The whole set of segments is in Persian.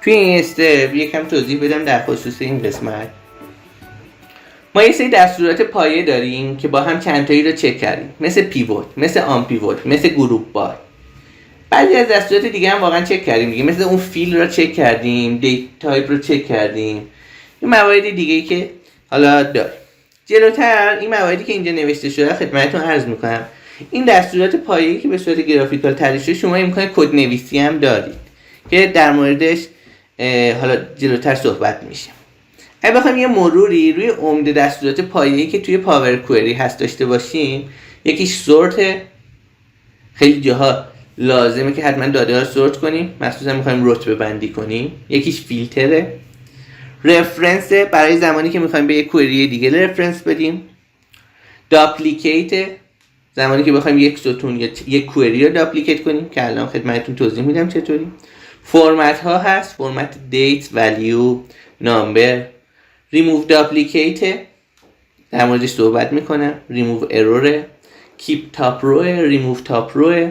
توی این استپ یکم توضیح بدم در خصوص این قسمت. ما یه سری دستورات پایه داریم که با هم چند تایی رو چک کردیم، مثل پیوت، مثل آن پیوت، مثل گروپ بار. بعضی از دستورات دیگه هم واقعا چک کردیم دیگه، مثل اون فیل رو چک کردیم، دیت تایپ رو چک کردیم، این موارد دیگه‌ای که حالا داریم. جلوتر این مواردی که اینجا نوشته شده خدمتتون عرض میکنم. این دستورات پایه‌ای که به صورت گرافیکال تعریف شده، شما امکان کد نویسی هم دارید که در موردش حالا جلوتر صحبت میشه. اگه بخوایم یه مروری روی عمده دستورات پایه‌ای که توی پاور کوئری هست داشته باشیم، یکیش سورت، خیلی جاها لازمه که حتما داده ها رو سورت کنیم، مخصوصا میخوایم رتبه بندی کنیم. یکیش فیلتره. رفرنس، برای زمانی که میخوایم به یک کوئری دیگه رفرنس بدیم. داپلیکیت، زمانی که بخوایم یک ستون یا یک کوئری رو داپلیکیت کنیم که الان خدمتتون توضیح میدم چطوری. فرمت ها هست، فرمت دیت، ولیو، نامبر. ریموو داپلیکیت، در موردش صحبت میکنم. ریموو ارور، کیپ تاپ رو، ریموو تاپ رو،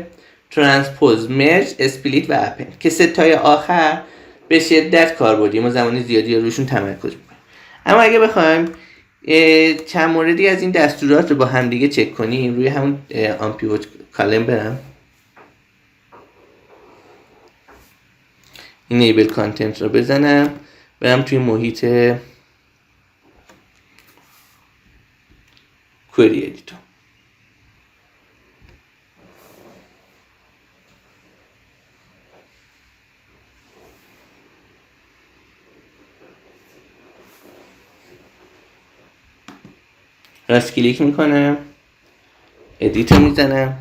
ترانسپوز، مرج، اسپلیت و اپن که سه تای آخر به شدت کاربردی، ما زمان زیادی روشون تمرکز میکنیم. اما اگه بخوایم چند موردی از این دستورات رو با هم دیگه چک کنیم، روی همون Unpivot کالم برم، enable content رو بزنم، برم توی محیط کوئری ادیتور. راست کلیک میکنم، ادیت رو میزنم،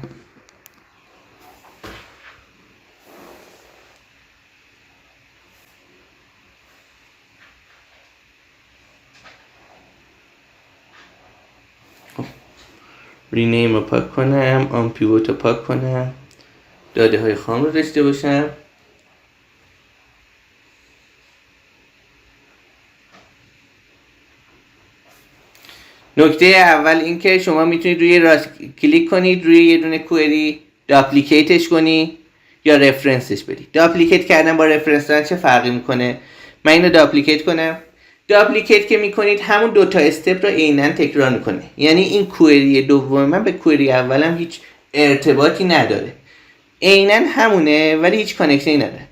رینیم رو پاک کنم، آن پیوت رو پاک کنم، داده های خام رو داشته باشم. نکته اول این که شما میتونید روی راست کلیک کنید روی یه دونه کوئری، داپلیکیتش کنی یا رفرنسش بدی. داپلیکیت کردن با رفرنس دادن چه فرقی میکنه؟ من اینو داپلیکیت کنم. داپلیکیت که میکنید همون دوتا استپ رو عیناً تکرار میکنه، یعنی این کوئری دوم من به کوئری اولم هیچ ارتباطی نداره، عیناً همونه ولی هیچ کانکشنی نداره.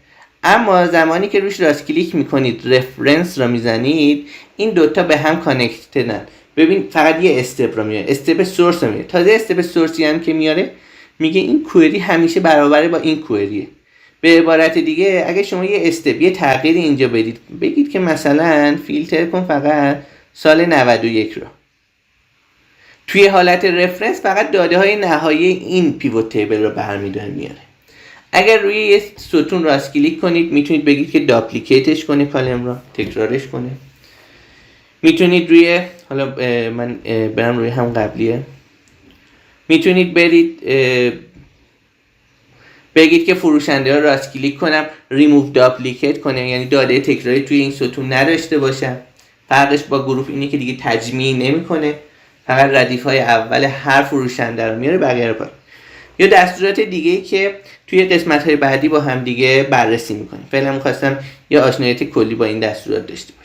اما زمانی که روش راست کلیک میکنید رفرنس رو میزنید، این دوتا به هم کانکتدن. ببین فقط یه استپ رو میاره، استپ سورس رو میاره. تازه استپ سورسی هم که میاره میگه این کوئری همیشه برابره با این کوئریه. به عبارت دیگه اگه شما یه استپ، یه تغییر اینجا بدید، بگید که مثلا فیلتر کن فقط سال 91 رو، توی حالت رفرنس فقط داده های نهایی این پیوت تیبل رو برمی‌داره میاره. اگر روی یه ستون راست کلیک کنید میتونید بگید که داپلیکیتش کنه کالم رو، تکرارش کنه. میتونید روی، حالا من برم روی هم قبلیه، میتونید برید بگید که فروشنده ها راست کلیک کنم ریموو داپلیکیت کنه، یعنی داده تکراری توی این ستون نداشته باشن. فرقش با گروپ اینه که دیگه تجمیع نمیکنه، فقط ردیف های اول هر فروشنده رو میاره، بقیه رو پاک. یا دستورات دیگه‌ای که توی قسمت های بعدی با هم دیگه بررسی میکنیم. فعلا می‌خواستم یه آشناییت کلی با این دستورات داشته باشیم.